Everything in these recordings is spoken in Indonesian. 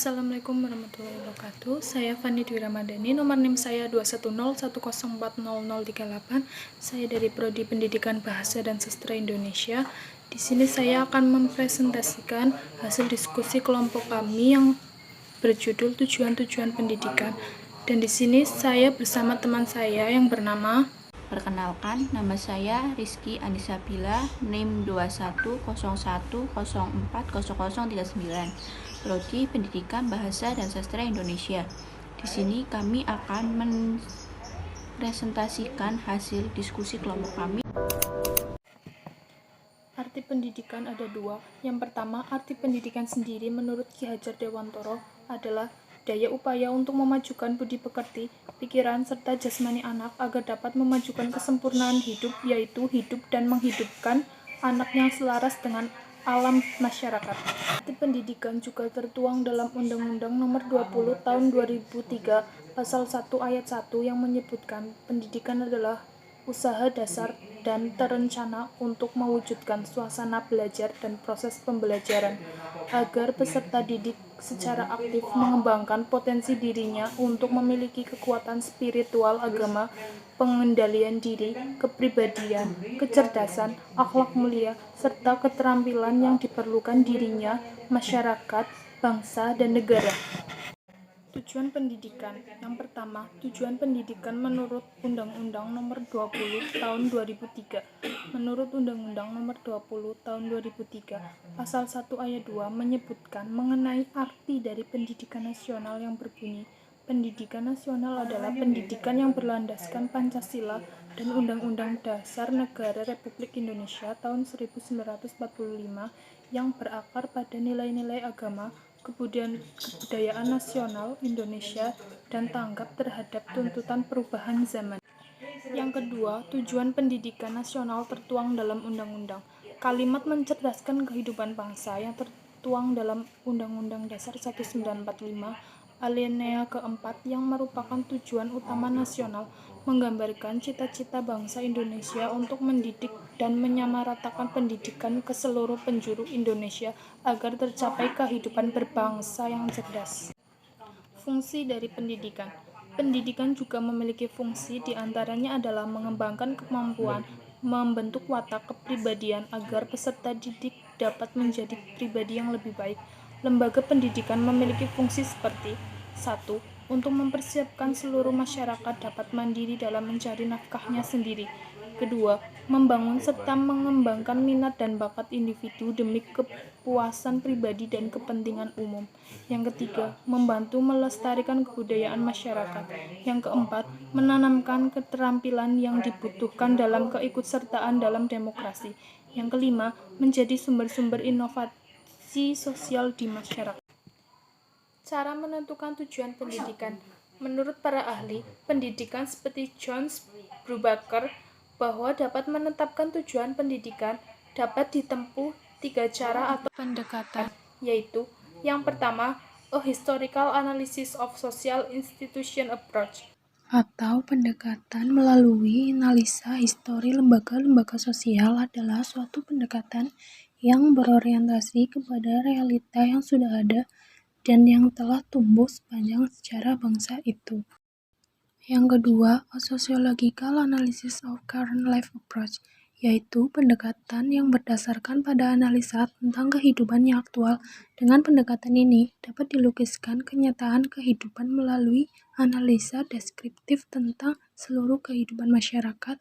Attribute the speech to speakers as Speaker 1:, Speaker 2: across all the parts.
Speaker 1: Assalamualaikum warahmatullahi wabarakatuh. Saya Fani Dwi Ramadhani, nomor NIM saya 210104038. Saya dari Prodi Pendidikan Bahasa dan Sastra Indonesia. Di sini saya akan mempresentasikan hasil diskusi kelompok kami yang berjudul Tujuan-tujuan pendidikan. Dan di sini saya bersama teman saya yang bernama.
Speaker 2: Perkenalkan, nama saya Rizky Anisabila, NIM 210104039, Prodi Pendidikan Bahasa dan Sastra Indonesia. Di sini kami akan mempresentasikan hasil diskusi kelompok kami.
Speaker 1: Arti pendidikan ada dua. Yang pertama, arti pendidikan sendiri menurut Ki Hajar Dewantoro adalah daya upaya untuk memajukan budi pekerti, pikiran, serta jasmani anak agar dapat memajukan kesempurnaan hidup, yaitu hidup dan menghidupkan anak yang selaras dengan alam masyarakat. Arti pendidikan juga tertuang dalam Undang-Undang Nomor 20 Tahun 2003 Pasal 1 Ayat 1 yang menyebutkan pendidikan adalah usaha dasar dan terencana untuk mewujudkan suasana belajar dan proses pembelajaran agar peserta didik secara aktif mengembangkan potensi dirinya untuk memiliki kekuatan spiritual agama, pengendalian diri, kepribadian, kecerdasan, akhlak mulia, serta keterampilan yang diperlukan dirinya, masyarakat, bangsa, dan negara. Tujuan pendidikan. Yang pertama, tujuan pendidikan menurut Undang-Undang Nomor 20 Tahun 2003. Menurut Undang-Undang Nomor 20 Tahun 2003, Pasal 1 Ayat 2 menyebutkan mengenai arti dari pendidikan nasional yang berbunyi, pendidikan nasional adalah pendidikan yang berlandaskan Pancasila dan Undang-Undang Dasar Negara Republik Indonesia tahun 1945 yang berakar pada nilai-nilai agama, kebudayaan nasional Indonesia, dan tanggap terhadap tuntutan perubahan zaman. Yang kedua, tujuan pendidikan nasional tertuang dalam undang-undang. Kalimat mencerdaskan kehidupan bangsa yang tertuang dalam Undang-Undang Dasar 1945 alinea keempat yang merupakan tujuan utama nasional menggambarkan cita-cita bangsa Indonesia untuk mendidik dan menyamaratakan pendidikan ke seluruh penjuru Indonesia agar tercapai kehidupan berbangsa yang cerdas. Fungsi dari pendidikan. Pendidikan juga memiliki fungsi, diantaranya adalah mengembangkan kemampuan, membentuk watak kepribadian agar peserta didik dapat menjadi pribadi yang lebih baik. Lembaga pendidikan memiliki fungsi seperti 1. Untuk mempersiapkan seluruh masyarakat dapat mandiri dalam mencari nafkahnya sendiri. Kedua, membangun serta mengembangkan minat dan bakat individu demi kepuasan pribadi dan kepentingan umum. Yang ketiga, membantu melestarikan kebudayaan masyarakat. Yang keempat, menanamkan keterampilan yang dibutuhkan dalam keikutsertaan dalam demokrasi. Yang kelima, menjadi sumber-sumber inovasi sosial di masyarakat. Cara menentukan tujuan pendidikan. Menurut para ahli pendidikan seperti John Brubaker, bahwa dapat menetapkan tujuan pendidikan dapat ditempuh 3 cara atau pendekatan, yaitu yang pertama, a historical analysis of social institution approach, atau pendekatan melalui analisa histori lembaga-lembaga sosial adalah suatu pendekatan yang berorientasi kepada realita yang sudah ada dan yang telah tumbuh sepanjang sejarah bangsa itu. Yang kedua, a sociological analysis of current life approach, yaitu pendekatan yang berdasarkan pada analisa tentang kehidupan yang aktual. Dengan pendekatan ini, dapat dilukiskan kenyataan kehidupan melalui analisa deskriptif tentang seluruh kehidupan masyarakat,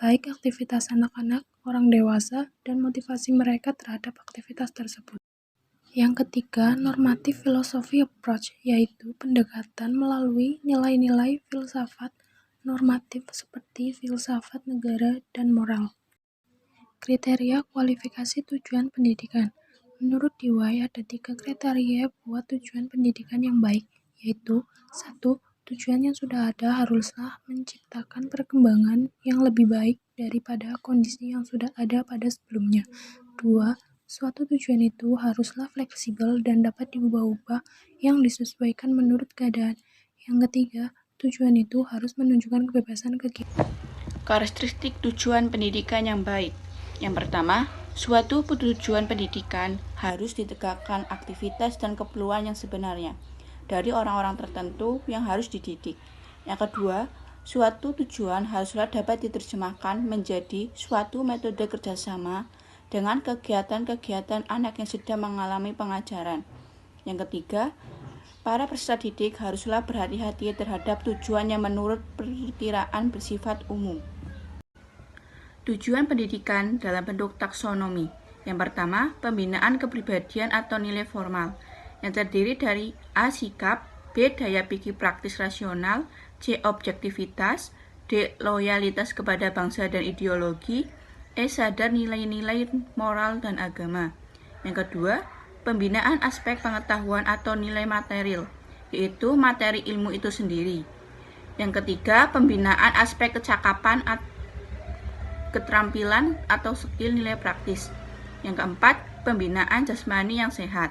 Speaker 1: baik aktivitas anak-anak, orang dewasa, dan motivasi mereka terhadap aktivitas tersebut. Yang ketiga, normative philosophy approach, yaitu pendekatan melalui nilai-nilai filsafat normatif seperti filsafat negara dan moral. Kriteria kualifikasi tujuan pendidikan. Menurut DIY ada 3 kriteria buat tujuan pendidikan yang baik, yaitu 1. Tujuan yang sudah ada haruslah menciptakan perkembangan yang lebih baik daripada kondisi yang sudah ada pada sebelumnya. 2. Suatu tujuan itu haruslah fleksibel dan dapat diubah-ubah yang disesuaikan menurut keadaan. Yang ketiga, tujuan itu harus menunjukkan kebebasan kegiatan.
Speaker 2: Karakteristik tujuan pendidikan yang baik. Yang pertama, suatu tujuan pendidikan harus ditegakkan aktivitas dan keperluan yang sebenarnya dari orang-orang tertentu yang harus dididik. Yang kedua, suatu tujuan haruslah dapat diterjemahkan menjadi suatu metode kerjasama dengan kegiatan-kegiatan anak yang sedang mengalami pengajaran. Yang ketiga, para peserta didik haruslah berhati-hati terhadap tujuan yang menurut perkiraan bersifat umum. Tujuan pendidikan dalam bentuk taksonomi. Yang pertama, pembinaan kepribadian atau nilai formal, yang terdiri dari A. Sikap, B. Daya pikir praktis rasional, C. Objektivitas, D. Loyalitas kepada bangsa dan ideologi, E. Sadar nilai-nilai moral dan agama. Yang kedua, pembinaan aspek pengetahuan atau nilai material, yaitu materi ilmu itu sendiri. Yang ketiga, pembinaan aspek kecakapan, keterampilan atau skill nilai praktis. Yang keempat, pembinaan jasmani yang sehat.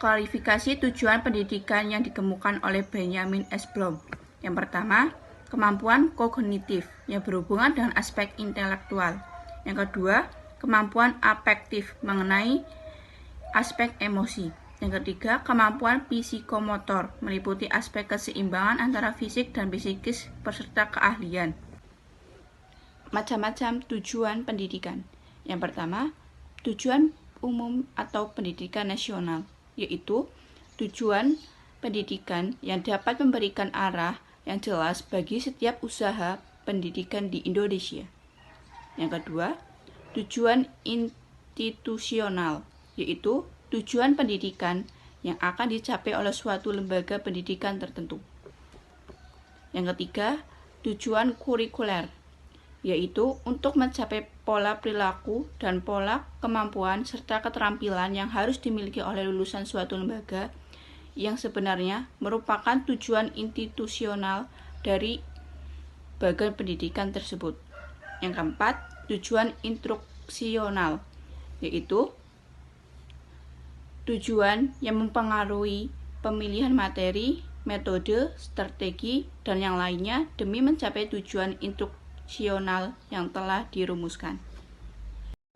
Speaker 2: Klarifikasi tujuan pendidikan yang dikemukakan oleh Benjamin S. Bloom. Yang pertama, kemampuan kognitif yang berhubungan dengan aspek intelektual. Yang kedua, kemampuan afektif mengenai aspek emosi. Yang ketiga, kemampuan psikomotor meliputi aspek keseimbangan antara fisik dan psikis beserta keahlian. Macam-macam tujuan pendidikan. Yang pertama, tujuan umum atau pendidikan nasional, yaitu tujuan pendidikan yang dapat memberikan arah yang jelas bagi setiap usaha pendidikan di Indonesia. Yang kedua, tujuan institusional, yaitu tujuan pendidikan yang akan dicapai oleh suatu lembaga pendidikan tertentu. Yang ketiga, tujuan kurikuler, yaitu untuk mencapai pola perilaku dan pola kemampuan serta keterampilan yang harus dimiliki oleh lulusan suatu lembaga yang sebenarnya merupakan tujuan institusional dari bagian pendidikan tersebut. Yang keempat, tujuan instruksional, yaitu tujuan yang mempengaruhi pemilihan materi, metode, strategi, dan yang lainnya demi mencapai tujuan instruksional yang telah dirumuskan.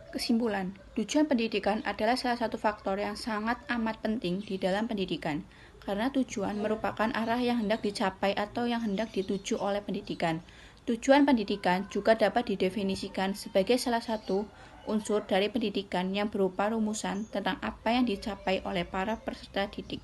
Speaker 2: Kesimpulan, tujuan pendidikan adalah salah satu faktor yang sangat amat penting di dalam pendidikan, karena tujuan merupakan arah yang hendak dicapai atau yang hendak dituju oleh pendidikan. Tujuan pendidikan juga dapat didefinisikan sebagai salah satu unsur dari pendidikan yang berupa rumusan tentang apa yang dicapai oleh para peserta didik.